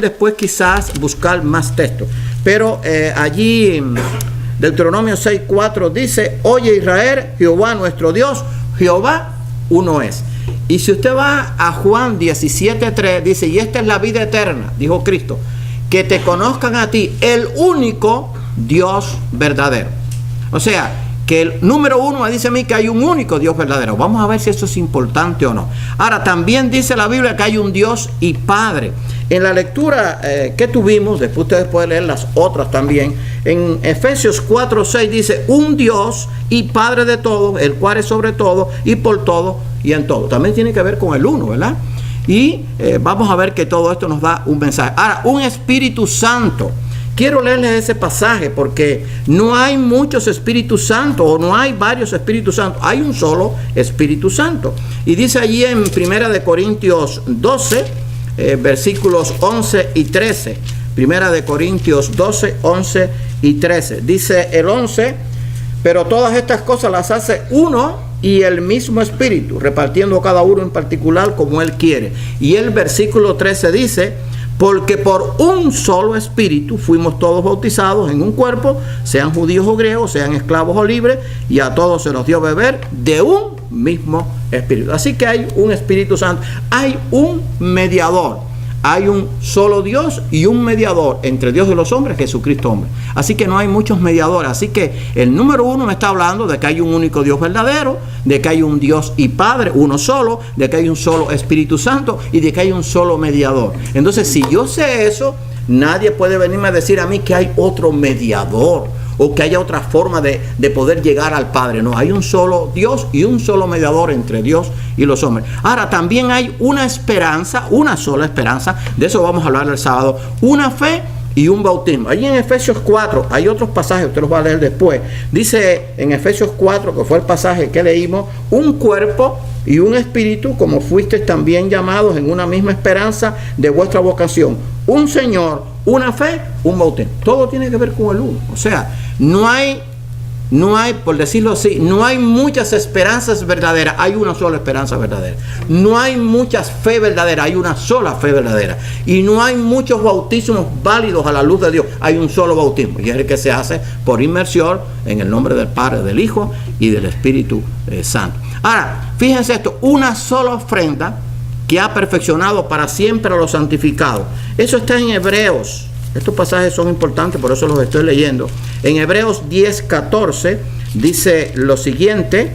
después quizás buscar más textos. Pero allí Deuteronomio 6:4 dice: oye Israel, Jehová nuestro Dios, Jehová uno es. Y si usted va a Juan 17:3, dice: y esta es la vida eterna, dijo Cristo, que te conozcan a ti, el único Dios verdadero. O sea, que el número uno me dice a mí que hay un único Dios verdadero. Vamos a ver si eso es importante o no. Ahora, también dice la Biblia que hay un Dios y Padre. En la lectura que tuvimos, después ustedes pueden leer las otras también, en Efesios 4:6 dice: un Dios y Padre de todos, el cual es sobre todo y por todo y en todo. También tiene que ver con el uno, ¿verdad? Y vamos a ver que todo esto nos da un mensaje. Ahora, un Espíritu Santo. Quiero leerles ese pasaje porque no hay muchos Espíritus Santos o no hay varios Espíritus Santos. Hay un solo Espíritu Santo. Y dice allí en 1 de Corintios 12, versículos 11 y 13. 1 de Corintios 12, 11 y 13. Dice el 11: pero todas estas cosas las hace uno y el mismo Espíritu, repartiendo cada uno en particular como Él quiere. Y el versículo 13 dice: porque por un solo Espíritu fuimos todos bautizados en un cuerpo, sean judíos o griegos, sean esclavos o libres, y a todos se nos dio beber de un mismo Espíritu. Así que hay un Espíritu Santo, hay un mediador. Hay un solo Dios y un mediador entre Dios y los hombres, Jesucristo hombre. Así que no hay muchos mediadores. Así que el número uno me está hablando de que hay un único Dios verdadero, de que hay un Dios y Padre, uno solo, de que hay un solo Espíritu Santo y de que hay un solo mediador. Entonces, si yo sé eso, nadie puede venirme a decir a mí que hay otro mediador o que haya otra forma de poder llegar al Padre. No, hay un solo Dios y un solo mediador entre Dios y los hombres. Ahora, también hay una esperanza, una sola esperanza, de eso vamos a hablar el sábado, una fe y un bautismo. Allí en Efesios 4, hay otros pasajes, usted los va a leer después. Dice en Efesios 4, que fue el pasaje que leímos: un cuerpo y un espíritu, como fuisteis también llamados en una misma esperanza de vuestra vocación. Un Señor, una fe, un bautismo. Todo tiene que ver con el uno. O sea, no hay, por decirlo así, no hay muchas esperanzas verdaderas, hay una sola esperanza verdadera. No hay muchas fe verdaderas, hay una sola fe verdadera. Y no hay muchos bautismos válidos a la luz de Dios, hay un solo bautismo. Y es el que se hace por inmersión en el nombre del Padre, del Hijo y del Espíritu Santo. Ahora, fíjense esto: una sola ofrenda que ha perfeccionado para siempre a los santificados. Eso está en Hebreos. Estos pasajes son importantes, por eso los estoy leyendo. En Hebreos 10:14 dice lo siguiente: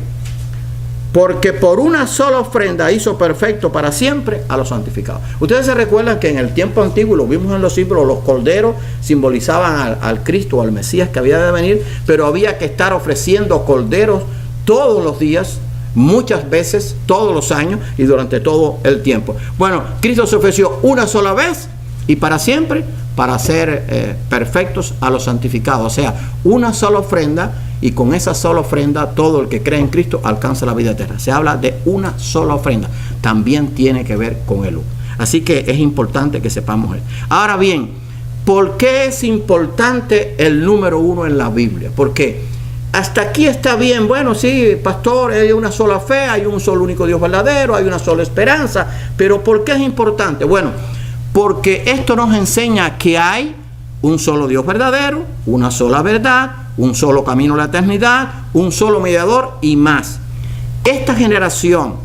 porque por una sola ofrenda hizo perfecto para siempre a los santificados. Ustedes se recuerdan que en el tiempo antiguo, lo vimos en los símbolos, los corderos simbolizaban al Cristo, al Mesías que había de venir, pero había que estar ofreciendo corderos todos los días, muchas veces, todos los años y durante todo el tiempo. Bueno, Cristo se ofreció una sola vez y para siempre, para ser perfectos a los santificados. O sea, una sola ofrenda, y con esa sola ofrenda todo el que cree en Cristo alcanza la vida eterna. Se habla de una sola ofrenda. También tiene que ver con el uno. Así que es importante que sepamos eso. Ahora bien, ¿por qué es importante el número uno en la Biblia? Porque hasta aquí está bien. Bueno, sí, pastor, hay una sola fe, hay un solo único Dios verdadero, hay una sola esperanza. Pero ¿por qué es importante? Bueno, porque esto nos enseña que hay un solo Dios verdadero, una sola verdad, un solo camino a la eternidad, un solo mediador y más. Esta generación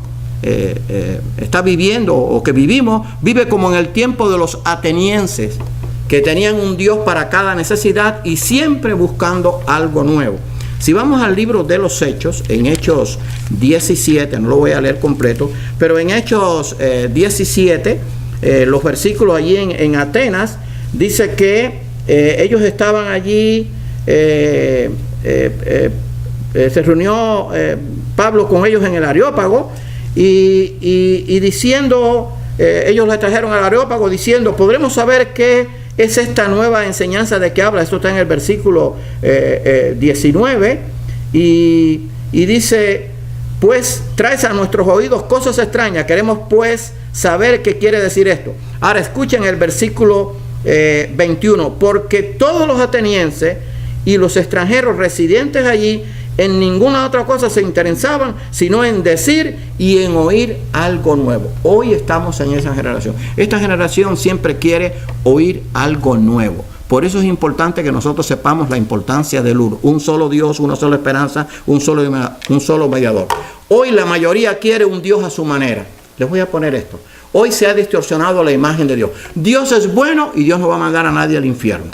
está viviendo, o que vivimos, vive como en el tiempo de los atenienses, que tenían un Dios para cada necesidad y siempre buscando algo nuevo. Si vamos al libro de los Hechos, en Hechos 17, no lo voy a leer completo, pero en Hechos 17, los versículos allí en Atenas, dice que ellos estaban allí, se reunió Pablo con ellos en el Areópago y diciendo, ellos le trajeron al Areópago diciendo: ¿podremos saber qué es esta nueva enseñanza de que habla? Esto está en el versículo 19 y dice: pues traes a nuestros oídos cosas extrañas, queremos pues saber qué quiere decir esto. Ahora escuchen el versículo 21: porque todos los atenienses y los extranjeros residentes allí En ninguna otra cosa se interesaban, sino en decir y en oír algo nuevo. Hoy estamos en esa generación. Esta generación siempre quiere oír algo nuevo. Por eso es importante que nosotros sepamos la importancia del uno. Un solo Dios, una sola esperanza, un solo mediador. Hoy la mayoría quiere un Dios a su manera. Les voy a poner esto. Hoy se ha distorsionado la imagen de Dios. Dios es bueno y Dios no va a mandar a nadie al infierno.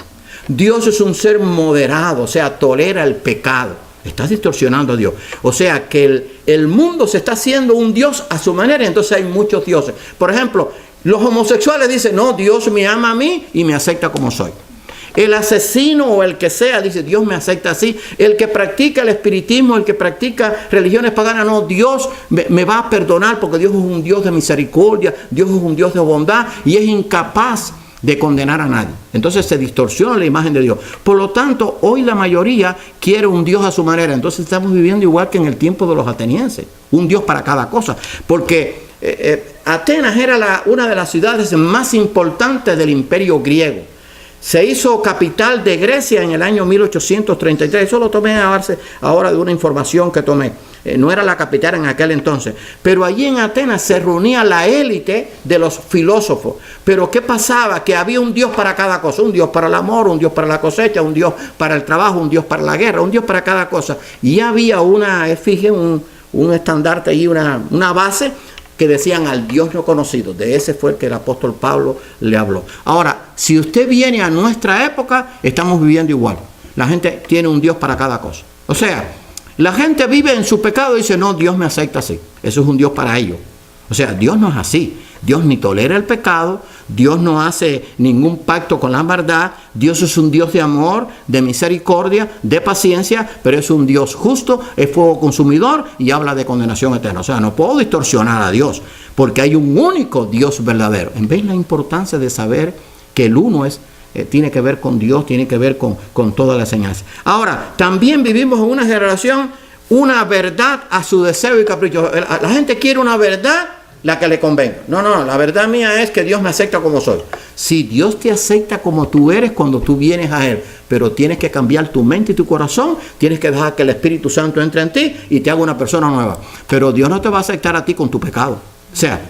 Dios es un ser moderado, o sea, tolera el pecado. Estás distorsionando a Dios. O sea que el mundo se está haciendo un Dios a su manera, entonces hay muchos dioses. Por ejemplo, los homosexuales dicen, no, Dios me ama a mí y me acepta como soy. El asesino o el que sea dice, Dios me acepta así. El que practica el espiritismo, el que practica religiones paganas, no, Dios me va a perdonar porque Dios es un Dios de misericordia, Dios es un Dios de bondad y es incapaz de condenar a nadie. Entonces se distorsiona la imagen de Dios. Por lo tanto, hoy la mayoría quiere un Dios a su manera. Entonces estamos viviendo igual que en el tiempo de los atenienses. Un Dios para cada cosa. Porque Atenas era una de las ciudades más importantes del imperio griego. Se hizo capital de Grecia en el año 1833. Eso lo tomé ahora de una información que tomé. No era la capital en aquel entonces. Pero allí en Atenas se reunía la élite de los filósofos. Pero ¿qué pasaba? Que había un Dios para cada cosa. Un Dios para el amor, un Dios para la cosecha, un Dios para el trabajo, un Dios para la guerra, un Dios para cada cosa. Y había una efigie, un estandarte y una base que decían al Dios no conocido. De ese fue el que el apóstol Pablo le habló. Ahora, si usted viene a nuestra época, estamos viviendo igual. La gente tiene un Dios para cada cosa. O sea, la gente vive en su pecado y dice, no, Dios me acepta así. Eso es un Dios para ellos. O sea, Dios no es así. Dios ni tolera el pecado, Dios no hace ningún pacto con la maldad. Dios es un Dios de amor, de misericordia, de paciencia, pero es un Dios justo, es fuego consumidor y habla de condenación eterna. O sea, no puedo distorsionar a Dios, porque hay un único Dios verdadero. En vez de la importancia de saber que el uno tiene que ver con Dios, tiene que ver con toda la enseñanza. Ahora, también vivimos en una generación, una verdad a su deseo y capricho. La gente quiere una verdad, la que le convenga. No, la verdad mía es que Dios me acepta como soy. Si Dios te acepta como tú eres cuando tú vienes a Él, pero tienes que cambiar tu mente y tu corazón, tienes que dejar que el Espíritu Santo entre en ti y te haga una persona nueva. Pero Dios no te va a aceptar a ti con tu pecado. O sea,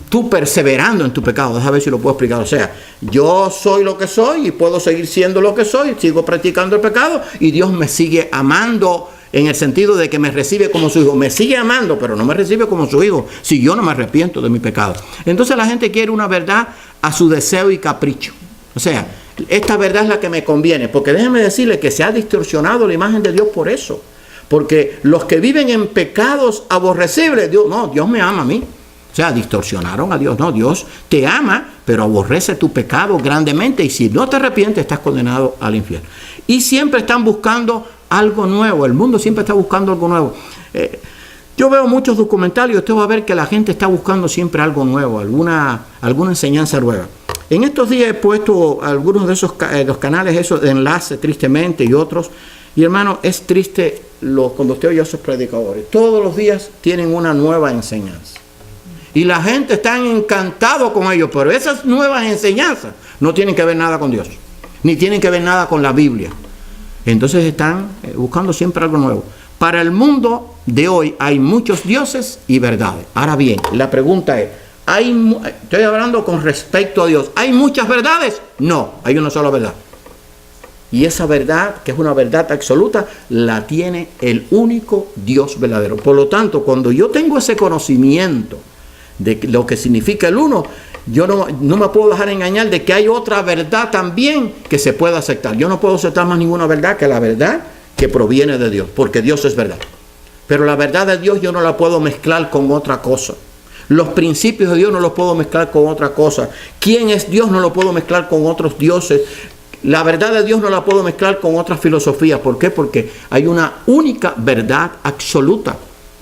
tú perseverando en tu pecado. Déjame ver si lo puedo explicar. O sea, yo soy lo que soy y puedo seguir siendo lo que soy, sigo practicando el pecado y Dios me sigue amando en el sentido de que me recibe como su hijo. Me sigue amando, pero no me recibe como su hijo si yo no me arrepiento de mi pecado. Entonces la gente quiere una verdad a su deseo y capricho. O sea, esta verdad es la que me conviene, porque déjenme decirle que se ha distorsionado la imagen de Dios por eso. Porque los que viven en pecados aborrecibles, Dios me ama a mí. O sea, distorsionaron a Dios. No, Dios te ama, pero aborrece tu pecado grandemente y si no te arrepientes estás condenado al infierno. Y siempre están buscando algo nuevo. El mundo siempre está buscando algo nuevo. Yo veo muchos documentales y usted va a ver que la gente está buscando siempre algo nuevo, alguna enseñanza nueva. En estos días he puesto algunos de esos los canales esos de enlace, tristemente, y otros. Y hermano, es triste cuando usted oye a esos predicadores. Todos los días tienen una nueva enseñanza. Y la gente está encantada con ellos, pero esas nuevas enseñanzas no tienen que ver nada con Dios, ni tienen que ver nada con la Biblia. Entonces están buscando siempre algo nuevo. Para el mundo de hoy hay muchos dioses y verdades. Ahora bien, la pregunta es, estoy hablando con respecto a Dios, ¿hay muchas verdades? No, hay una sola verdad. Y esa verdad, que es una verdad absoluta, la tiene el único Dios verdadero. Por lo tanto, cuando yo tengo ese conocimiento de lo que significa el uno, yo no me puedo dejar engañar de que hay otra verdad también que se pueda aceptar. Yo no puedo aceptar más ninguna verdad que la verdad que proviene de Dios, porque Dios es verdad. Pero la verdad de Dios yo no la puedo mezclar con otra cosa. Los principios de Dios no los puedo mezclar con otra cosa. ¿Quién es Dios? No lo puedo mezclar con otros dioses. La verdad de Dios no la puedo mezclar con otras filosofías. ¿Por qué? Porque hay una única verdad absoluta,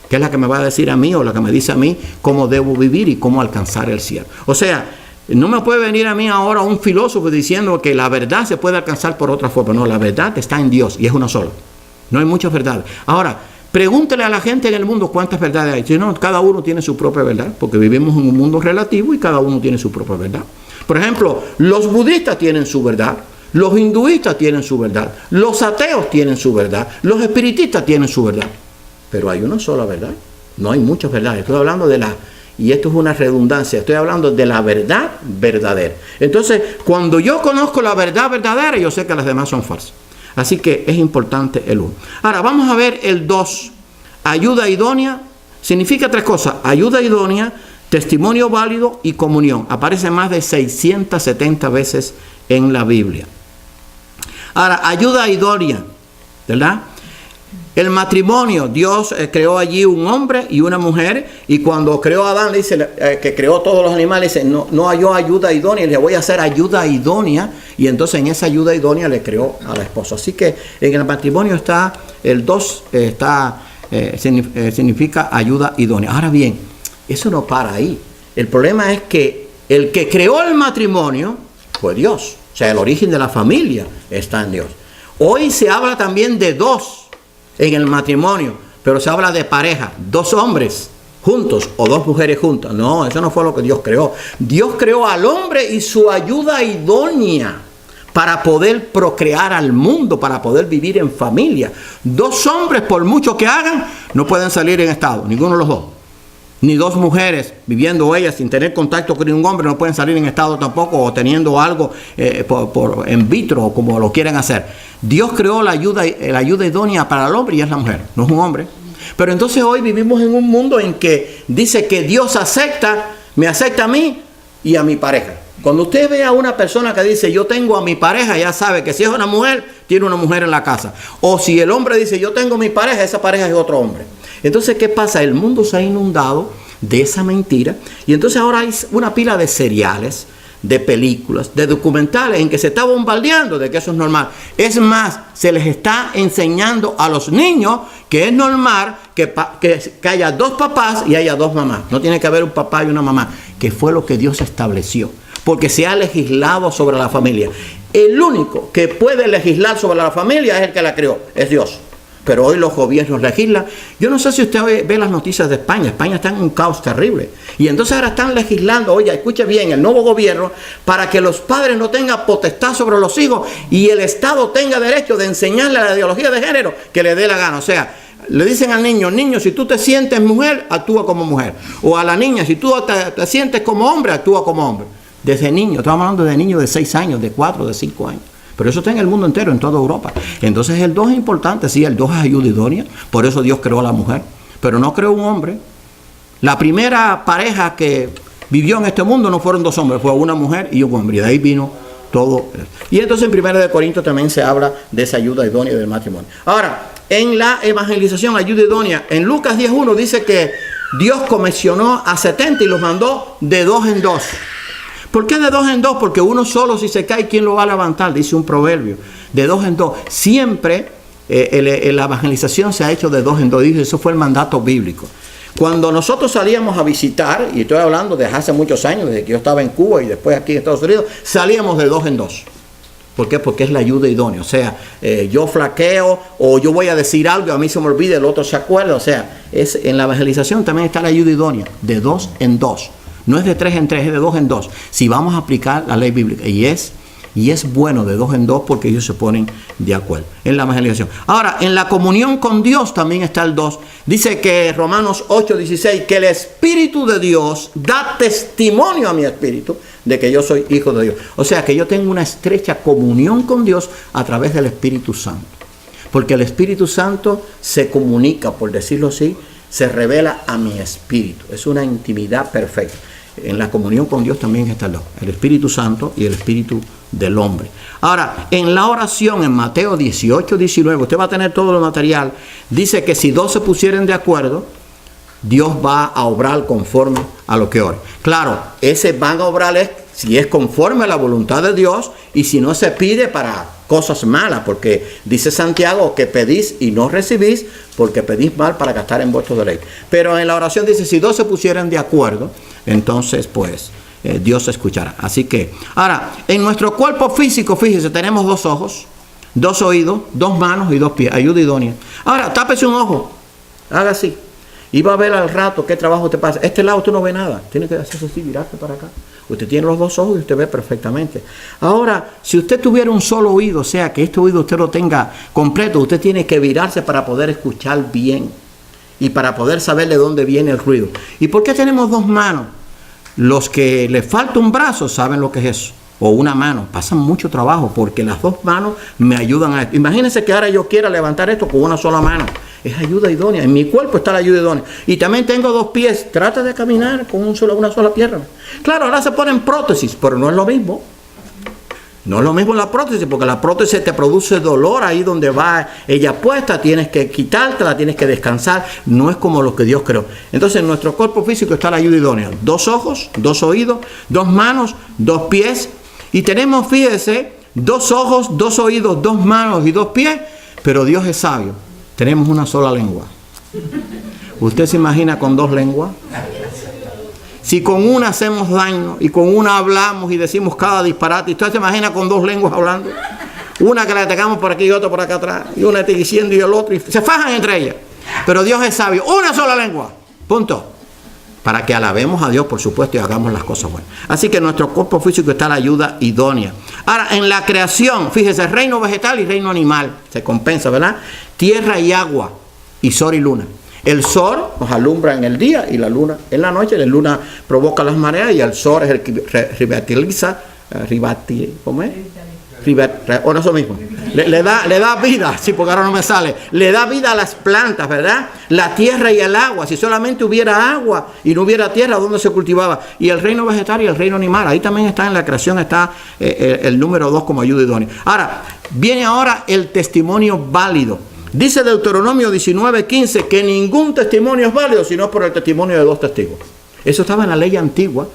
que es la que me va a decir a mí o la que me dice a mí cómo debo vivir y cómo alcanzar el cielo. O sea, no me puede venir a mí ahora un filósofo diciendo que la verdad se puede alcanzar por otra forma. No, la verdad está en Dios y es una sola. No hay muchas verdades. Ahora, pregúntele a la gente en el mundo cuántas verdades hay. Si no, cada uno tiene su propia verdad, porque vivimos en un mundo relativo y cada uno tiene su propia verdad. Por ejemplo, los budistas tienen su verdad. Los hinduistas tienen su verdad, los ateos tienen su verdad, los espiritistas tienen su verdad. Pero hay una sola verdad, no hay muchas verdades. Estoy hablando y esto es una redundancia, estoy hablando de la verdad verdadera. Entonces, cuando yo conozco la verdad verdadera, yo sé que las demás son falsas. Así que es importante el 1. Ahora, vamos a ver el 2. Ayuda idónea significa 3 cosas. Ayuda idónea, testimonio válido y comunión. Aparece más de 670 veces en la Biblia. Ahora, ayuda idónea, ¿verdad? El matrimonio, Dios creó allí un hombre y una mujer, y cuando creó a Adán, dice que creó todos los animales, dice, no halló ayuda idónea, le voy a hacer ayuda idónea, y entonces en esa ayuda idónea le creó a la esposa. Así que en el matrimonio está, el 2 significa ayuda idónea. Ahora bien, eso no para ahí. El problema es que el que creó el matrimonio fue Dios. O sea, el origen de la familia está en Dios. Hoy se habla también de 2 en el matrimonio, pero se habla de pareja, 2 hombres juntos o 2 mujeres juntas. No, eso no fue lo que Dios creó. Dios creó al hombre y su ayuda idónea para poder procrear al mundo, para poder vivir en familia. 2 hombres, por mucho que hagan, no pueden salir en estado, ninguno de los 2. Ni 2 mujeres viviendo ellas sin tener contacto con ningún hombre no pueden salir en estado tampoco, o teniendo algo por in vitro, como lo quieren hacer. Dios creó la ayuda idónea para el hombre y es la mujer, no es un hombre. Pero entonces hoy vivimos en un mundo en que dice que Dios me acepta a mí y a mi pareja. Cuando usted ve a una persona que dice yo tengo a mi pareja, ya sabe que si es una mujer, tiene una mujer en la casa. O si el hombre dice yo tengo mi pareja, esa pareja es otro hombre. Entonces, ¿qué pasa? El mundo se ha inundado de esa mentira, y entonces ahora hay una pila de seriales, de películas, de documentales en que se está bombardeando de que eso es normal. Es más, se les está enseñando a los niños que es normal que haya 2 papás y haya 2 mamás. No tiene que haber un papá y una mamá, que fue lo que Dios estableció, porque se ha legislado sobre la familia. El único que puede legislar sobre la familia es el que la creó, es Dios. Pero hoy los gobiernos legislan. Yo no sé si usted ve las noticias de España. España está en un caos terrible. Y entonces ahora están legislando, oye, escuche bien, el nuevo gobierno, para que los padres no tengan potestad sobre los hijos y el Estado tenga derecho de enseñarle la ideología de género que le dé la gana. O sea, le dicen al niño, si tú te sientes mujer, actúa como mujer. O a la niña, si tú te sientes como hombre, actúa como hombre. Desde niño, estamos hablando de niños de 6 años, de 4, de 5 años. Pero eso está en el mundo entero, en toda Europa. Entonces el 2 es importante, sí, el 2 es ayuda idónea. Por eso Dios creó a la mujer, pero no creó un hombre. La primera pareja que vivió en este mundo no fueron 2 hombres, fue una mujer y un hombre. Y de ahí vino todo. Y entonces en 1 Corintios también se habla de esa ayuda idónea del matrimonio. Ahora, en la evangelización, ayuda idónea, en Lucas 10:1 dice que Dios comisionó a 70 y los mandó de 2 en 2. ¿Por qué de 2 en 2? Porque uno solo, si se cae, ¿quién lo va a levantar? Dice un proverbio. De 2 en 2. Siempre la evangelización se ha hecho de 2 en 2. Dice, eso fue el mandato bíblico. Cuando nosotros salíamos a visitar, y estoy hablando de hace muchos años, desde que yo estaba en Cuba y después aquí en Estados Unidos, salíamos de 2 en 2. ¿Por qué? Porque es la ayuda idónea. O sea, yo flaqueo o yo voy a decir algo y a mí se me olvida, el otro se acuerda. O sea, en la evangelización también está la ayuda idónea, de 2 en 2. No es de 3 en 3, es de 2 en 2. Si vamos a aplicar la ley bíblica. Y es bueno de 2 en 2 porque ellos se ponen de acuerdo en la evangelización. Ahora, en la comunión con Dios también está el 2. Dice que Romanos 8:16, que el Espíritu de Dios da testimonio a mi espíritu de que yo soy hijo de Dios. O sea, que yo tengo una estrecha comunión con Dios a través del Espíritu Santo. Porque el Espíritu Santo se comunica, por decirlo así, se revela a mi espíritu. Es una intimidad perfecta. En la comunión con Dios también están los, el Espíritu Santo y el Espíritu del hombre. Ahora, en la oración, en Mateo 18:19, usted va a tener todo el material, dice que si 2 se pusieren de acuerdo, Dios va a obrar conforme a lo que ore. Claro, ese van a obrar es si es conforme a la voluntad de Dios y si no se pide para cosas malas, porque dice Santiago que pedís y no recibís porque pedís mal para gastar en vuestros deleites. Pero en la oración dice, si 2 se pusieran de acuerdo, entonces pues Dios escuchará. Así que, ahora, en nuestro cuerpo físico, fíjese, tenemos 2 ojos, 2 oídos, 2 manos y 2 pies, ayuda idónea. Ahora, tápese un ojo, haga así. Y va a ver al rato qué trabajo te pasa. Este lado usted no ve nada. Tiene que hacerse así, virarse para acá. Usted tiene los dos ojos y usted ve perfectamente. Ahora, si usted tuviera un solo oído, o sea, que este oído usted lo tenga completo, usted tiene que virarse para poder escuchar bien y para poder saber de dónde viene el ruido. ¿Y por qué tenemos dos manos? Los que les falta un brazo saben lo que es eso. O una mano, pasan mucho trabajo porque las dos manos me ayudan a esto. Imagínense que ahora yo quiera levantar esto con una sola mano. Es ayuda idónea. En mi cuerpo está la ayuda idónea. Y también tengo dos pies. Trata de caminar con una sola pierna. Claro, ahora se ponen prótesis, pero no es lo mismo. No es lo mismo la prótesis, porque la prótesis te produce dolor ahí donde va ella puesta. Tienes que quitártela, tienes que descansar. No es como lo que Dios creó. Entonces en nuestro cuerpo físico está la ayuda idónea. 2 ojos, 2 oídos, 2 manos, 2 pies. Y tenemos, fíjese, 2 ojos, 2 oídos, 2 manos y 2 pies, pero Dios es sabio. Tenemos una sola lengua. ¿Usted se imagina con 2 lenguas? Si con una hacemos daño y con una hablamos y decimos cada disparate, ¿usted se imagina con 2 lenguas hablando? Una que la atacamos por aquí y otra por acá atrás, y una está diciendo y el otro, y se fajan entre ellas. Pero Dios es sabio. Una sola lengua. Punto. Para que alabemos a Dios, por supuesto, y hagamos las cosas buenas. Así que en nuestro cuerpo físico está la ayuda idónea. Ahora, en la creación, fíjese, reino vegetal y reino animal. Se compensa, ¿verdad? Tierra y agua, y sol y luna. El sol nos alumbra en el día y la luna en la noche. La luna provoca las mareas y el sol es el que revitaliza, ¿cómo es? O no, eso mismo. Le da vida, sí, porque ahora no me sale. Le da vida a las plantas, ¿verdad? La tierra y el agua. Si solamente hubiera agua y no hubiera tierra, ¿dónde se cultivaba? Y el reino vegetal y el reino animal. Ahí también está en la creación, está el número 2 como ayuda idónea. Ahora, viene ahora el testimonio válido. Dice Deuteronomio 19:15 que ningún testimonio es válido sino por el testimonio de 2 testigos. Eso estaba en la ley antigua.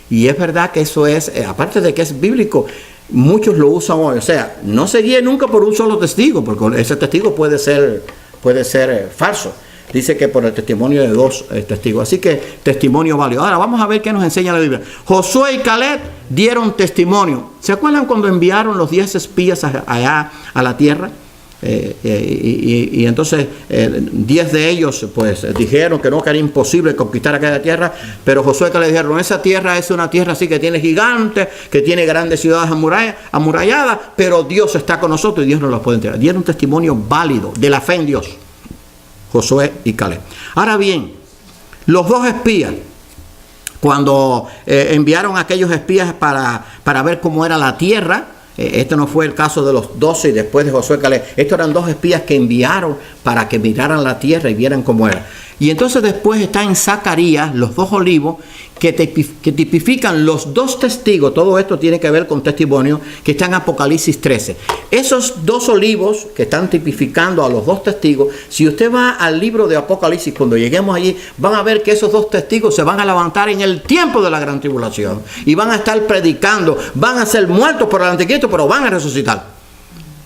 Y es verdad que eso es, aparte de que es bíblico, muchos lo usan hoy. O sea, no se guíe nunca por un solo testigo, porque ese testigo puede ser falso. Dice que por el testimonio de 2 testigos. Así que testimonio válido. Ahora vamos a ver qué nos enseña la Biblia. Josué y Caleb dieron testimonio. ¿Se acuerdan cuando enviaron los 10 espías allá a la tierra? Y entonces 10 de ellos pues dijeron que no, que era imposible conquistar aquella tierra, pero Josué que le dijeron, esa tierra es una tierra así que tiene gigantes, que tiene grandes ciudades amuralladas, pero Dios está con nosotros y Dios nos las puede entregar. Dieron un testimonio válido de la fe en Dios, Josué y Caleb. Ahora bien, los 2 espías, cuando enviaron a aquellos espías para ver cómo era la tierra, este no fue el caso de los 12 y después de Josué y Caleb. Estos eran 2 espías que enviaron para que miraran la tierra y vieran cómo era. Y entonces después está en Zacarías, los 2 olivos, que tipifican los 2 testigos. Todo esto tiene que ver con testimonio, que está en Apocalipsis 13. Esos 2 olivos que están tipificando a los 2 testigos, si usted va al libro de Apocalipsis, cuando lleguemos allí, van a ver que esos 2 testigos se van a levantar en el tiempo de la gran tribulación. Y van a estar predicando, van a ser muertos por el anticristo, pero van a resucitar.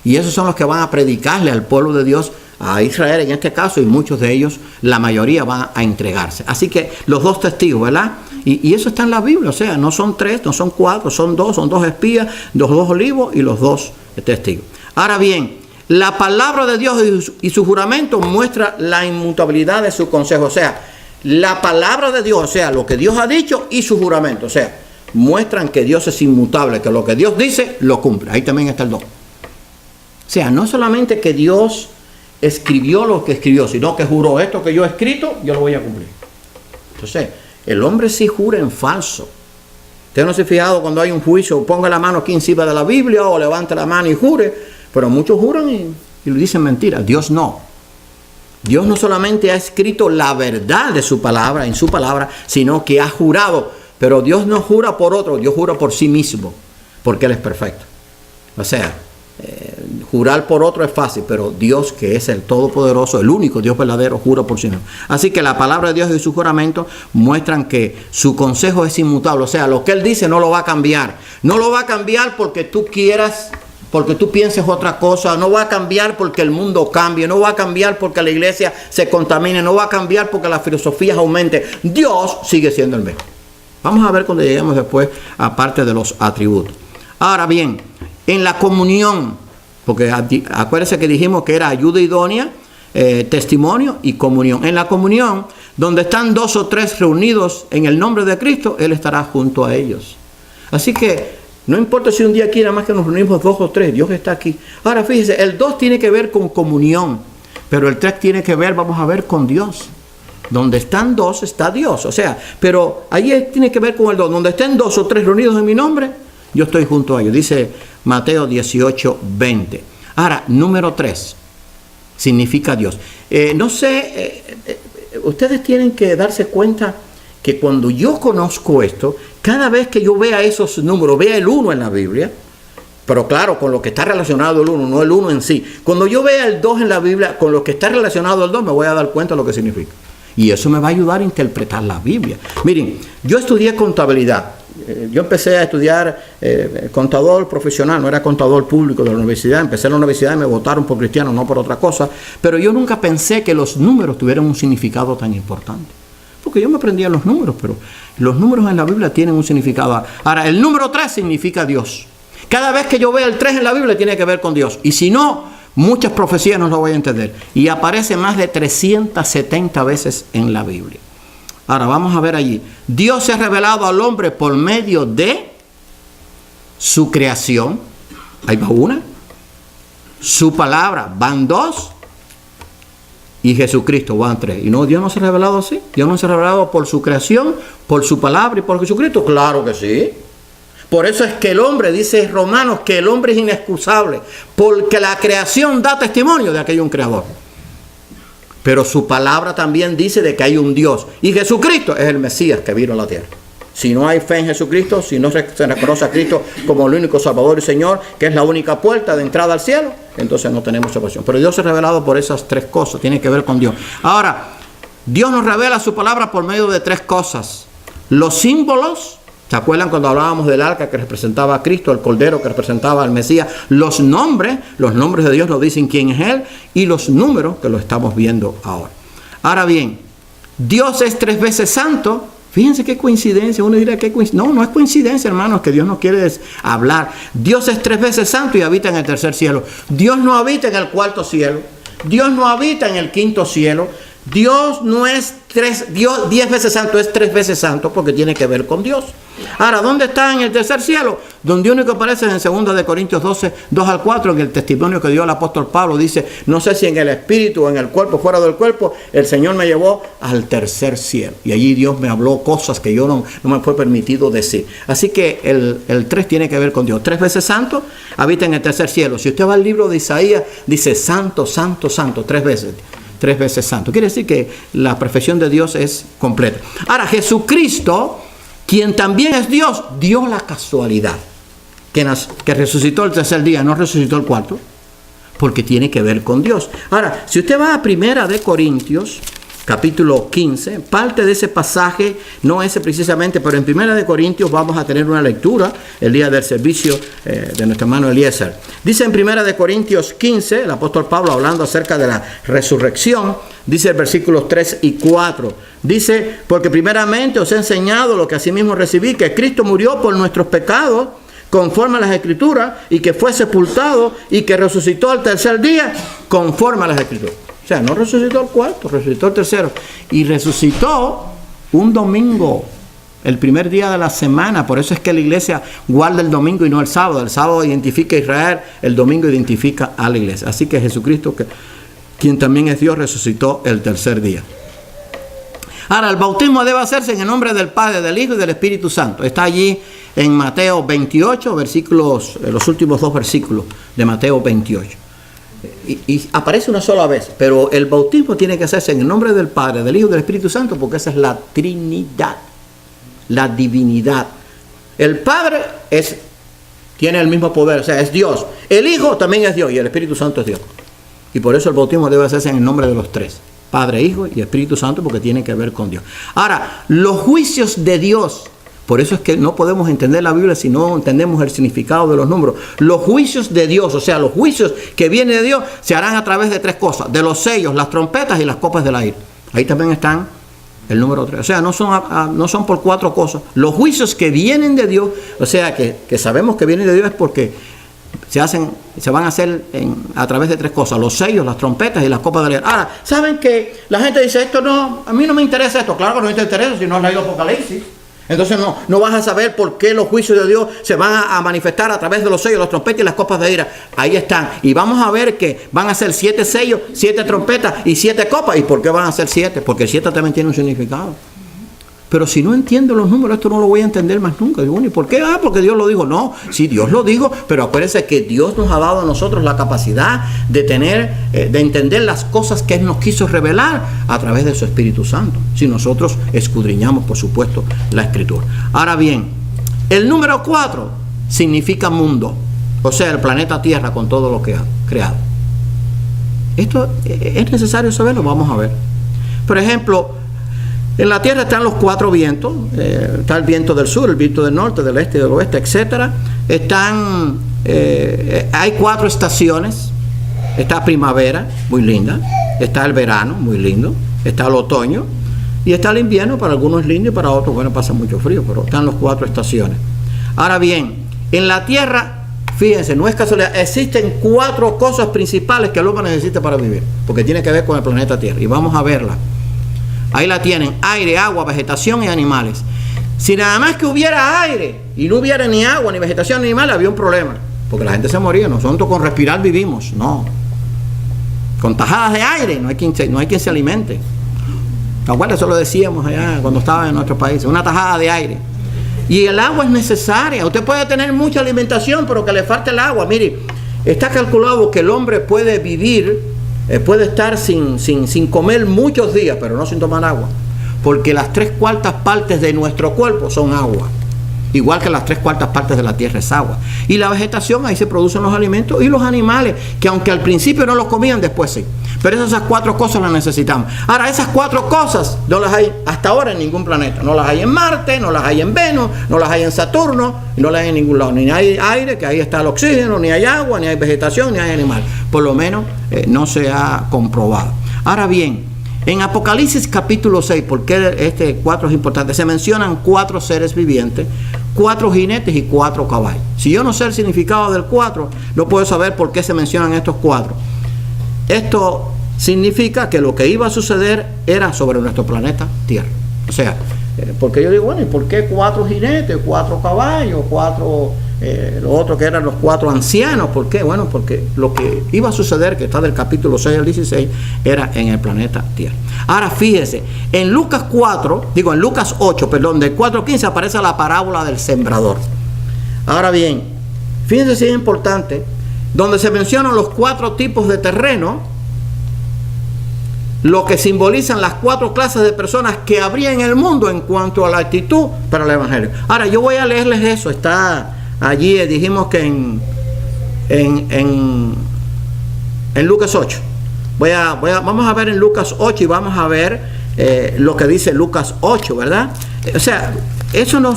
Y esos son los que van a predicarle al pueblo de Dios, a Israel en este caso, y muchos de ellos, la mayoría van a entregarse. Así que los 2 testigos, ¿verdad? Y eso está en la Biblia, o sea, no son 3, no son 4, son 2 espías, los 2 olivos y los 2 testigos. Ahora bien, la palabra de Dios y su juramento muestra la inmutabilidad de su consejo. O sea, la palabra de Dios, o sea, lo que Dios ha dicho y su juramento, o sea, muestran que Dios es inmutable, que lo que Dios dice, lo cumple. Ahí también está el 2. O sea, no solamente que Dios escribió lo que escribió, sino que juró, esto que yo he escrito, yo lo voy a cumplir. Entonces, el hombre sí jura en falso. Usted no se ha fijado cuando hay un juicio, ponga la mano aquí encima de la Biblia o levante la mano y jure, pero muchos juran y le dicen mentiras. Dios no. Dios no solamente ha escrito la verdad de su palabra, en su palabra, sino que ha jurado. Pero Dios no jura por otro, Dios jura por sí mismo, porque Él es perfecto. O sea, jurar por otro es fácil, pero Dios, que es el Todopoderoso, el único Dios verdadero, jura por sí mismo. Así que la palabra de Dios y su juramento muestran que su consejo es inmutable. O sea, lo que Él dice no lo va a cambiar. No lo va a cambiar porque tú quieras, porque tú pienses otra cosa. No va a cambiar porque el mundo cambie. No va a cambiar porque la iglesia se contamine. No va a cambiar porque las filosofías aumenten. Dios sigue siendo el mismo. Vamos a ver cuando lleguemos después a parte de los atributos. Ahora bien, en la comunión, porque acuérdense que dijimos que era ayuda idónea, testimonio y comunión. En la comunión Donde están 2 o 3 reunidos en el nombre de Cristo, Él estará junto a ellos. Así que no importa si un día aquí nada más que nos reunimos 2 o 3, Dios está aquí. Ahora fíjese, el 2 tiene que ver con comunión, pero el 3 tiene que ver, vamos a ver, con Dios. Donde están 2 está Dios, o sea, pero ahí tiene que ver con el 2. Donde estén 2 o 3 reunidos en mi nombre, yo estoy junto a ellos. Dice Mateo 18:20. Ahora, número 3 significa Dios. No sé, ustedes tienen que darse cuenta que cuando yo conozco esto, cada vez que yo vea esos números, vea el 1 en la Biblia, pero claro, con lo que está relacionado el 1, no el 1 en sí. Cuando yo vea el 2 en la Biblia, con lo que está relacionado el 2, me voy a dar cuenta de lo que significa. Y eso me va a ayudar a interpretar la Biblia. Miren, yo estudié contabilidad. Yo empecé a estudiar contador profesional, no era contador público de la universidad. Empecé en la universidad y me votaron por cristiano, no por otra cosa. Pero yo nunca pensé que los números tuvieran un significado tan importante. Porque yo me aprendía los números, pero los números en la Biblia tienen un significado. Ahora, el número 3 significa Dios. Cada vez que yo vea el 3 en la Biblia tiene que ver con Dios. Y si no, muchas profecías no lo voy a entender. Y aparece más de 370 veces en la Biblia. Ahora vamos a ver allí. Dios se ha revelado al hombre por medio de su creación. Ahí va una. Su palabra, van 2. Y Jesucristo, van 3. Y no, Dios no se ha revelado así. Dios no se ha revelado por su creación, por su palabra y por Jesucristo. Claro que sí. Por eso es que el hombre, dice Romanos, que el hombre es inexcusable, porque la creación da testimonio de que hay un creador. Pero su palabra también dice de que hay un Dios. Y Jesucristo es el Mesías que vino a la tierra. Si no hay fe en Jesucristo, si no se reconoce a Cristo como el único Salvador y Señor, que es la única puerta de entrada al cielo, entonces no tenemos salvación. Pero Dios se ha revelado por esas 3 cosas, tiene que ver con Dios. Ahora, Dios nos revela su palabra por medio de 3 cosas. Los símbolos. ¿Se acuerdan cuando hablábamos del arca que representaba a Cristo, el cordero que representaba al Mesías? Los nombres de Dios nos dicen quién es Él, y los números que lo estamos viendo ahora. Ahora bien, Dios es 3 veces santo. Fíjense qué coincidencia. Uno dirá que no es coincidencia, hermanos, que Dios nos quiere hablar. Dios es 3 veces santo y habita en el tercer cielo. Dios no habita en el cuarto cielo. Dios no habita en el quinto cielo. Dios no es 10 veces santo, es 3 veces santo porque tiene que ver con Dios. Ahora, ¿dónde está en el tercer cielo? Donde único aparece en 2 de Corintios 12, 2 al 4, en el testimonio que dio el apóstol Pablo, dice, no sé si en el espíritu o en el cuerpo, fuera del cuerpo, el Señor me llevó al tercer cielo. Y allí Dios me habló cosas que yo no me fue permitido decir. Así que el 3 tiene que ver con Dios. 3 veces santo, habita en el tercer cielo. Si usted va al libro de Isaías, dice santo, santo, santo, 3 veces. 3 veces santo. Quiere decir que la perfección de Dios es completa. Ahora, Jesucristo, quien también es Dios, dio la casualidad que resucitó el tercer día, no resucitó el cuarto, porque tiene que ver con Dios. Ahora, si usted va a 1 de Corintios, capítulo 15, parte de ese pasaje, no ese precisamente, pero en 1 de Corintios vamos a tener una lectura el día del servicio de nuestro hermano Eliezer. Dice en 1 de Corintios 15, el apóstol Pablo hablando acerca de la resurrección, dice el versículos 3 y 4, dice, porque primeramente os he enseñado lo que asimismo recibí, que Cristo murió por nuestros pecados, conforme a las Escrituras, y que fue sepultado, y que resucitó al tercer día, conforme a las Escrituras. O sea, no resucitó el cuarto, resucitó el tercero. Y resucitó un domingo, el primer día de la semana. Por eso es que la iglesia guarda el domingo y no el sábado. El sábado identifica a Israel, el domingo identifica a la iglesia. Así que Jesucristo, quien también es Dios, resucitó el tercer día. Ahora, el bautismo debe hacerse en el nombre del Padre, del Hijo y del Espíritu Santo. Está allí en Mateo 28, los últimos 2 versículos de Mateo 28. Y aparece una sola vez, pero el bautismo tiene que hacerse en el nombre del Padre, del Hijo y del Espíritu Santo, porque esa es la Trinidad, la divinidad. El Padre tiene el mismo poder, o sea, es Dios. El Hijo también es Dios y el Espíritu Santo es Dios. Y por eso el bautismo debe hacerse en el nombre de los 3, Padre, Hijo y Espíritu Santo, porque tiene que ver con Dios. Ahora, los juicios de Dios. Por eso es que no podemos entender la Biblia si no entendemos el significado de los números. Los juicios de Dios, o sea, los juicios que vienen de Dios, se harán a través de 3 cosas. De los sellos, las trompetas y las copas del aire. Ahí también están el número 3. O sea, no son por 4 cosas. Los juicios que vienen de Dios, o sea, que sabemos que vienen de Dios es porque se van a hacer a través de tres cosas: los sellos, las trompetas y las copas de leer. Ahora, ¿saben que la gente dice esto? No, a mí no me interesa esto. Claro que no te interesa si no has leído Apocalipsis. Entonces no vas a saber por qué los juicios de Dios se van a manifestar a través de los sellos, las trompetas y las copas de ira. Ahí están. Y vamos a ver que van a ser 7 sellos, 7 trompetas y 7 copas. ¿Y por qué van a ser 7? Porque el 7 también tiene un significado. Pero si no entiendo los números, esto no lo voy a entender más nunca. Digo, bueno, ¿y por qué? Porque Dios lo dijo. No, sí, Dios lo dijo, pero acuérdense que Dios nos ha dado a nosotros la capacidad de entender las cosas que Él nos quiso revelar a través de su Espíritu Santo. Si nosotros escudriñamos, por supuesto, la Escritura. Ahora bien, el número 4 significa mundo, o sea, el planeta Tierra con todo lo que ha creado. Esto es necesario saberlo, vamos a ver. Por ejemplo, en la Tierra están los 4 vientos, está el viento del sur, el viento del norte, del este y del oeste, etc. Hay 4 estaciones. Está primavera, muy linda. Está el verano, muy lindo. Está el otoño. Y está el invierno, para algunos es lindo y para otros, bueno, pasa mucho frío, pero están las 4 estaciones. Ahora bien, en la Tierra, fíjense, no es casualidad, existen 4 cosas principales que el hombre necesita para vivir, porque tiene que ver con el planeta Tierra. Y vamos a verla. Ahí la tienen: aire, agua, vegetación y animales. Si nada más que hubiera aire y no hubiera ni agua, ni vegetación, ni animales, había un problema. Porque la gente se moría. Nosotros con respirar vivimos. No. Con tajadas de aire no hay quien se alimente. ¿Te acuerdas? Eso lo decíamos allá cuando estaba en nuestro país. Una tajada de aire. Y el agua es necesaria. Usted puede tener mucha alimentación, pero que le falte el agua. Mire, está calculado que el hombre puede vivir, puede estar sin comer muchos días, pero no sin tomar agua, porque las 3/4 partes de nuestro cuerpo son agua, igual que las 3/4 partes de la tierra es agua. Y la vegetación, ahí se producen los alimentos, y los animales, que aunque al principio no los comían, después sí. Pero esas 4 cosas las necesitamos. Ahora, esas 4 cosas no las hay hasta ahora en ningún planeta. No las hay en Marte, no las hay en Venus, no las hay en Saturno, y no las hay en ningún lado. Ni hay aire, que ahí está el oxígeno, ni hay agua, ni hay vegetación, ni hay animal. Por lo menos no se ha comprobado. Ahora bien, en Apocalipsis capítulo 6, porque este 4 es importante, se mencionan 4 seres vivientes, 4 jinetes y 4 caballos. Si yo no sé el significado del 4, no puedo saber por qué se mencionan estos 4. Esto significa que lo que iba a suceder era sobre nuestro planeta Tierra. O sea, porque yo digo, bueno, ¿y por qué 4 jinetes, 4 caballos, 4, lo otro que eran los 4 ancianos? ¿Por qué? Bueno, porque lo que iba a suceder, que está del capítulo 6 al 16, era en el planeta Tierra. Ahora fíjese, en Lucas 8, del 4 al 15 aparece la parábola del sembrador. Ahora bien, fíjense si es importante, donde se mencionan los 4 tipos de terreno, lo que simbolizan las 4 clases de personas que habría en el mundo en cuanto a la actitud para el Evangelio. Ahora, yo voy a leerles eso. Está allí, dijimos que en Lucas 8. Vamos a ver en Lucas 8 y vamos a ver lo que dice Lucas 8, ¿verdad? O sea, eso me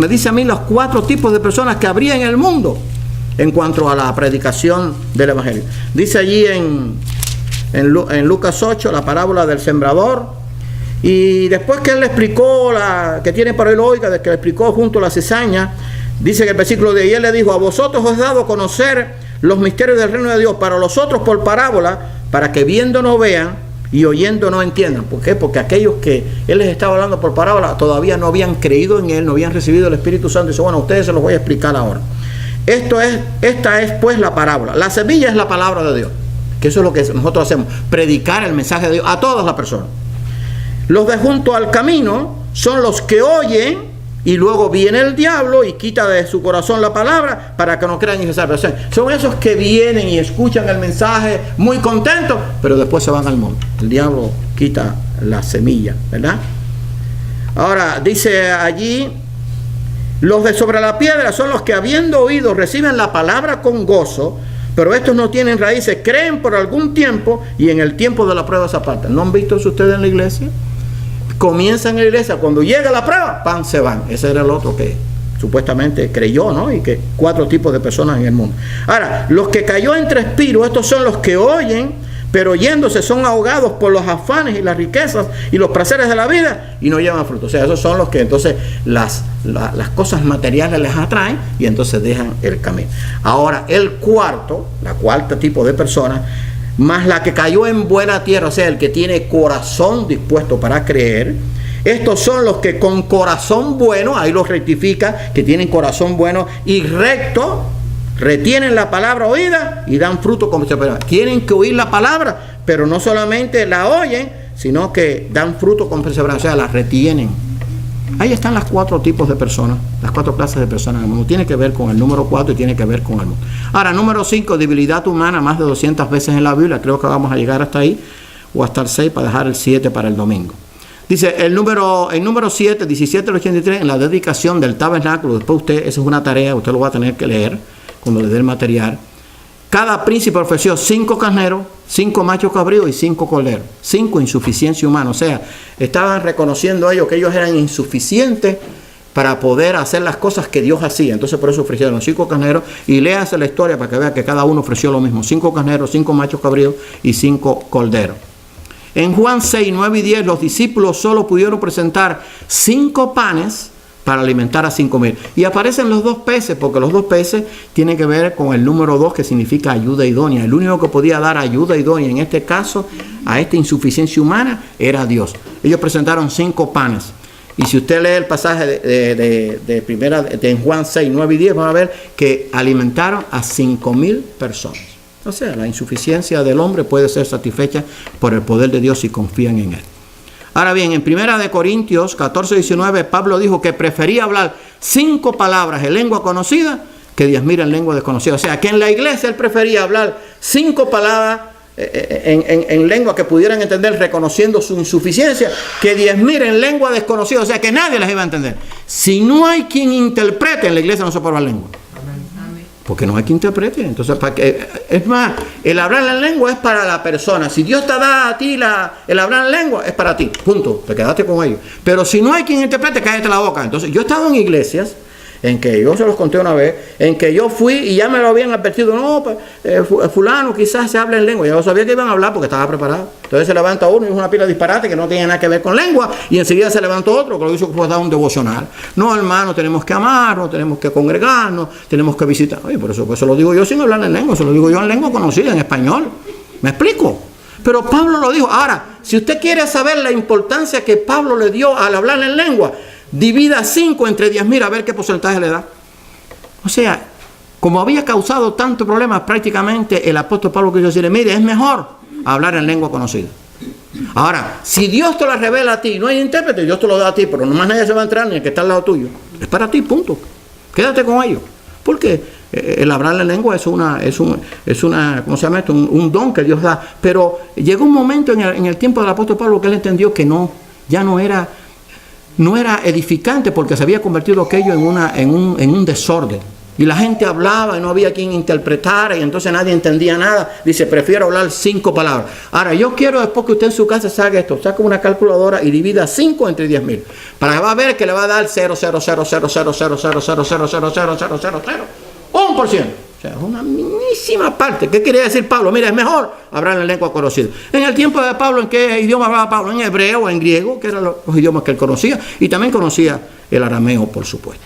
dice a mí los 4 tipos de personas que habría en el mundo en cuanto a la predicación del Evangelio. Dice allí en Lucas 8 la parábola del sembrador, y después que él le explicó que tiene para él oiga, de que le explicó junto a la cizaña, dice que el versículo de: y él le dijo: a vosotros os he dado a conocer los misterios del reino de Dios, para los otros por parábola, para que viendo no vean y oyendo no entiendan. ¿Por qué? Porque aquellos que él les estaba hablando por parábola todavía no habían creído en él, no habían recibido el Espíritu Santo. Y dice: bueno, a ustedes se los voy a explicar ahora. Esta es pues la parábola. La semilla es la palabra de Dios, que eso es lo que nosotros hacemos, predicar el mensaje de Dios a todas las personas. Los de junto al camino son los que oyen, y luego viene el diablo y quita de su corazón la palabra para que no crean y se salven. O sea, son esos que vienen y escuchan el mensaje muy contentos, pero después se van al monte. El diablo quita la semilla, ¿verdad? Ahora, dice allí: los de sobre la piedra son los que, habiendo oído, reciben la palabra con gozo, pero estos no tienen raíces, creen por algún tiempo y en el tiempo de la prueba se apartan. ¿No han visto eso ustedes en la iglesia? Comienzan en la iglesia, cuando llega la prueba, ¡pam!, se van. Ese era el otro que supuestamente creyó, ¿no? Y que 4 tipos de personas en el mundo. Ahora, los que cayó entre espinos, estos son los que oyen, pero yéndose son ahogados por los afanes y las riquezas y los placeres de la vida y no llevan fruto. O sea, esos son los que entonces las cosas materiales les atraen y entonces dejan el camino. Ahora, la cuarta tipo de persona, más la que cayó en buena tierra, o sea, el que tiene corazón dispuesto para creer. Estos son los que con corazón bueno, ahí los rectifica, que tienen corazón bueno y recto, retienen la palabra oída y dan fruto como se espera. Tienen que oír la palabra, pero no solamente la oyen, sino que dan fruto con perseverancia, o sea, la retienen. Ahí están las 4 tipos de personas, las 4 clases de personas en el mundo. Tiene que ver con el número 4 y tiene que ver con el mundo. Ahora, número 5, debilidad humana, más de 200 veces en la Biblia. Creo que vamos a llegar hasta ahí, o hasta el 6 para dejar el 7 para el domingo. Dice el número 7, 17 al 83, en la dedicación del tabernáculo. Después usted, esa es una tarea, usted lo va a tener que leer cuando le dé el material. Cada príncipe ofreció 5 carneros, 5 machos cabríos y 5 corderos. 5 insuficiencia humana. O sea, estaban reconociendo ellos que ellos eran insuficientes para poder hacer las cosas que Dios hacía. Entonces por eso ofrecieron 5 carneros. Y léase la historia para que vea que cada uno ofreció lo mismo. 5 carneros, 5 machos cabríos y 5 corderos. En Juan 6, 9 y 10, los discípulos solo pudieron presentar 5 panes para alimentar a 5,000. Y aparecen los 2 peces, porque los 2 peces tienen que ver con el número 2, que significa ayuda idónea. El único que podía dar ayuda idónea en este caso a esta insuficiencia humana era Dios. Ellos presentaron 5 panes. Y si usted lee el pasaje de Juan 6, 9 y 10, van a ver que alimentaron a 5,000 personas. O sea, la insuficiencia del hombre puede ser satisfecha por el poder de Dios si confían en Él. Ahora bien, en 1 Corintios 14, 19, Pablo dijo que prefería hablar 5 palabras en lengua conocida que 10,000 en lengua desconocida. O sea, que en la iglesia él prefería hablar 5 palabras en lengua que pudieran entender reconociendo su insuficiencia, que 10,000 en lengua desconocida. O sea, que nadie las iba a entender. Si no hay quien interprete, en la iglesia no se puede hablar lengua. Porque no hay que interprete. Entonces, es más, el hablar en lengua es para la persona. Si Dios te da a ti el hablar en lengua, es para ti. Punto. Te quedaste con ellos. Pero si no hay quien interprete, cállate la boca. Entonces, yo he estado en iglesias en que yo se los conté una vez, en que yo fui y ya me lo habían advertido. No, fulano quizás se habla en lengua. Yo no sabía que iban a hablar porque estaba preparado. Entonces se levanta uno y es una pila de disparate que no tiene nada que ver con lengua, y enseguida se levantó otro que lo hizo, fue dar un devocional. No, hermano, tenemos que amarnos, tenemos que congregarnos, tenemos que visitar. Oye, por eso lo digo yo sin hablar en lengua, se lo digo yo en lengua conocida, en español. ¿Me explico? Pero Pablo lo dijo. Ahora, si usted quiere saber la importancia que Pablo le dio al hablar en lengua, divida 5 entre 10,000 a ver qué porcentaje le da. O sea, como había causado tanto problema, prácticamente el apóstol Pablo quiso decirle, mire, es mejor hablar en lengua conocida. Ahora, si Dios te la revela a ti, no hay intérprete, Dios te lo da a ti, pero nomás nadie se va a entrar ni el que está al lado tuyo. Es para ti, punto. Quédate con ellos. Porque el hablar en lengua es una ¿cómo se llama esto? Un don que Dios da. Pero llegó un momento en el tiempo del apóstol Pablo que él entendió que ya no era edificante, porque se había convertido aquello en un desorden. Y la gente hablaba y no había quien interpretara, y entonces nadie entendía nada. Dice, prefiero hablar 5 palabras. Ahora, yo quiero después que usted en su casa saque esto, saque una calculadora y divida 5 entre 10,000. Para que va a ver que le va a dar 0,00000000000000000000000%. 1%. O sea, es una minúsima parte. ¿Qué quiere decir Pablo? Mira, es mejor hablar en lengua conocida. En el tiempo de Pablo, ¿en qué idioma hablaba Pablo? En hebreo o en griego, que eran los idiomas que él conocía. Y también conocía el arameo, por supuesto.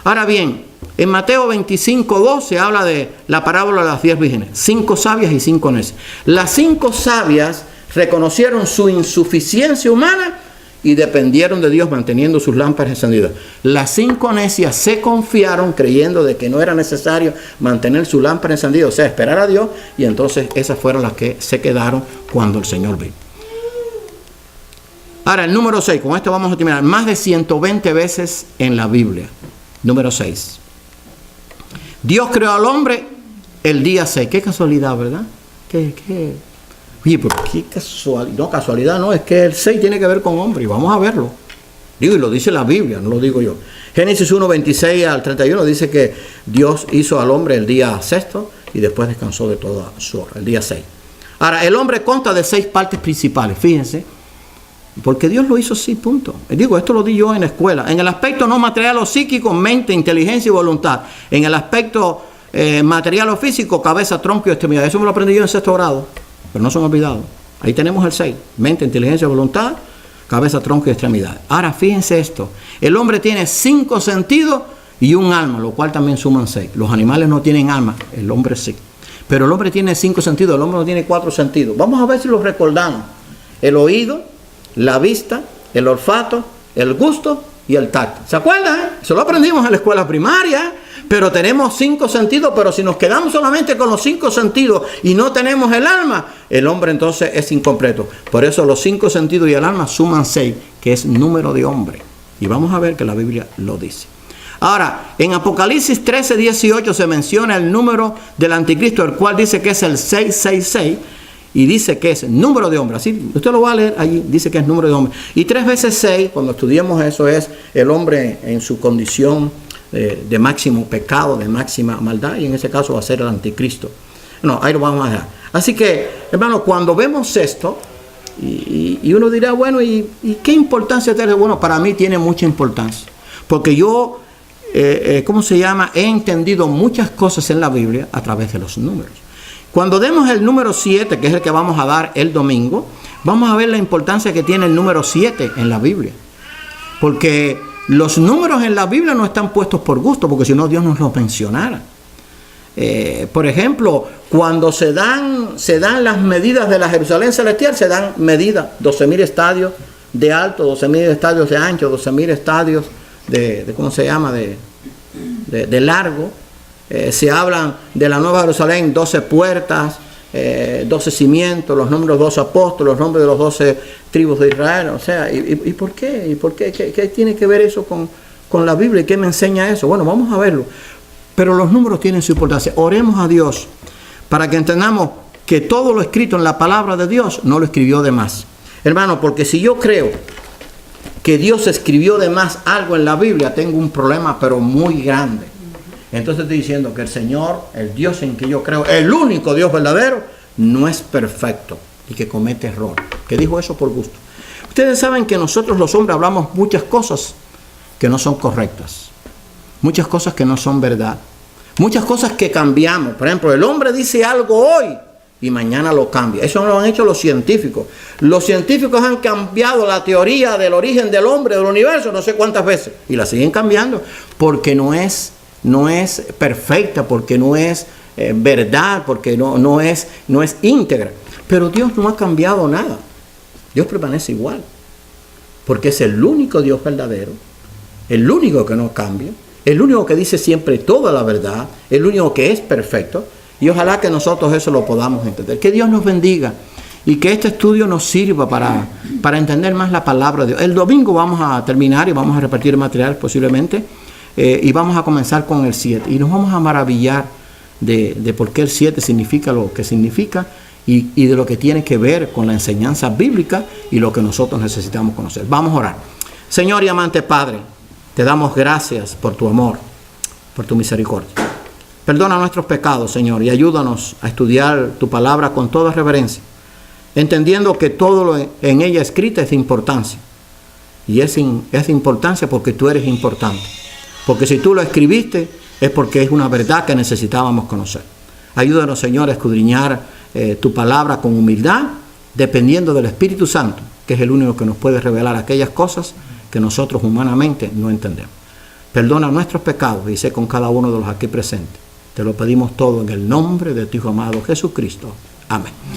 Ahora bien, en Mateo 25:2 se habla de la parábola de las 10 vírgenes. 5 sabias y 5 necias. Las 5 sabias reconocieron su insuficiencia humana y dependieron de Dios manteniendo sus lámparas encendidas. Las 5 necias se confiaron creyendo de que no era necesario mantener su lámpara encendida, o sea, esperar a Dios, y entonces esas fueron las que se quedaron cuando el Señor vino. Ahora, el número 6, con esto vamos a terminar, más de 120 veces en la Biblia. Número 6. Dios creó al hombre el día 6. Qué casualidad, ¿verdad? Oye, pero qué casualidad. No, casualidad no, es que el 6 tiene que ver con hombre, y vamos a verlo. Digo, y lo dice la Biblia, no lo digo yo. Génesis 1, 26 al 31 dice que Dios hizo al hombre el día 6 y después descansó de toda su obra, el día 6. Ahora, el hombre consta de 6 partes principales, fíjense, porque Dios lo hizo así, punto. Digo, esto lo di yo en la escuela. En el aspecto no material o psíquico, mente, inteligencia y voluntad. En el aspecto material o físico, cabeza, tronco y extremidad. Eso me lo aprendí yo en 6º grado. pero no son olvidados. Ahí tenemos el 6, mente, inteligencia, voluntad, cabeza, tronco y extremidad. Ahora fíjense esto, el hombre tiene 5 sentidos y un alma, lo cual también suman 6. Los animales no tienen alma, el hombre sí. Pero el hombre tiene 5 sentidos, el hombre no tiene 4 sentidos. Vamos a ver si los recordamos. El oído, la vista, el olfato, el gusto y el tacto. ¿Se acuerdan? Eso lo aprendimos en la escuela primaria. Pero tenemos 5 sentidos, pero si nos quedamos solamente con los 5 sentidos y no tenemos el alma, el hombre entonces es incompleto. Por eso los 5 sentidos y el alma suman 6, que es número de hombre. Y vamos a ver que la Biblia lo dice. Ahora, en Apocalipsis 13:18 se menciona el número del anticristo, el cual dice que es el 666, y dice que es número de hombre. Así, usted lo va a leer allí, dice que es número de hombre. Y 3 veces 6, cuando estudiemos eso, es el hombre en su condición de máximo pecado, de máxima maldad, y en ese caso va a ser el anticristo. No, ahí lo vamos a dejar. Así que, hermano, cuando vemos esto, y uno dirá, bueno, ¿y qué importancia tiene? Bueno, para mí tiene mucha importancia, porque yo, he entendido muchas cosas en la Biblia a través de los números. Cuando demos el número 7, que es el que vamos a dar el domingo, vamos a ver la importancia que tiene el número 7 en la Biblia, porque los números en la Biblia no están puestos por gusto, porque si no Dios nos los mencionara. Por ejemplo, cuando se dan las medidas de la Jerusalén celestial, se dan medidas, 12.000 estadios de alto, 12.000 estadios de ancho, 12.000 estadios de largo. Se hablan de la Nueva Jerusalén, 12 puertas, 12 cimientos, los nombres de los 12 apóstoles, los nombres de los 12 tribus de Israel. O sea, ¿y por qué? ¿Y por qué? ¿Qué tiene que ver eso con la Biblia? ¿Y qué me enseña eso? Bueno, vamos a verlo. Pero los números tienen su importancia. Oremos a Dios para que entendamos que todo lo escrito en la palabra de Dios no lo escribió de más. Hermano, porque si yo creo que Dios escribió de más algo en la Biblia, tengo un problema, pero muy grande. Entonces estoy diciendo que el Señor, el Dios en que yo creo, el único Dios verdadero, no es perfecto y que comete error. Que dijo eso por gusto. Ustedes saben que nosotros los hombres hablamos muchas cosas que no son correctas. Muchas cosas que no son verdad. Muchas cosas que cambiamos. Por ejemplo, el hombre dice algo hoy y mañana lo cambia. Eso lo han hecho los científicos. Los científicos han cambiado la teoría del origen del hombre, del universo, no sé cuántas veces. Y la siguen cambiando porque no es perfecta, porque no es verdad, porque no es íntegra. Pero Dios no ha cambiado nada. Dios permanece igual. Porque es el único Dios verdadero, el único que no cambia, el único que dice siempre toda la verdad, el único que es perfecto. Y ojalá que nosotros eso lo podamos entender. Que Dios nos bendiga y que este estudio nos sirva para entender más la palabra de Dios. El domingo vamos a terminar y vamos a repartir el material posiblemente. Y vamos a comenzar con el 7. Y nos vamos a maravillar de por qué el 7 significa lo que significa y de lo que tiene que ver con la enseñanza bíblica y lo que nosotros necesitamos conocer. Vamos a orar. Señor y amante Padre, te damos gracias por tu amor, por tu misericordia. Perdona nuestros pecados, Señor, y ayúdanos a estudiar tu palabra con toda reverencia, entendiendo que todo lo en ella escrita es de importancia. Y es de importancia porque tú eres importante. Porque si tú lo escribiste es porque es una verdad que necesitábamos conocer. Ayúdanos, Señor, a escudriñar tu palabra con humildad, dependiendo del Espíritu Santo, que es el único que nos puede revelar aquellas cosas que nosotros humanamente no entendemos. Perdona nuestros pecados y sé con cada uno de los aquí presentes. Te lo pedimos todo en el nombre de tu Hijo amado Jesucristo. Amén.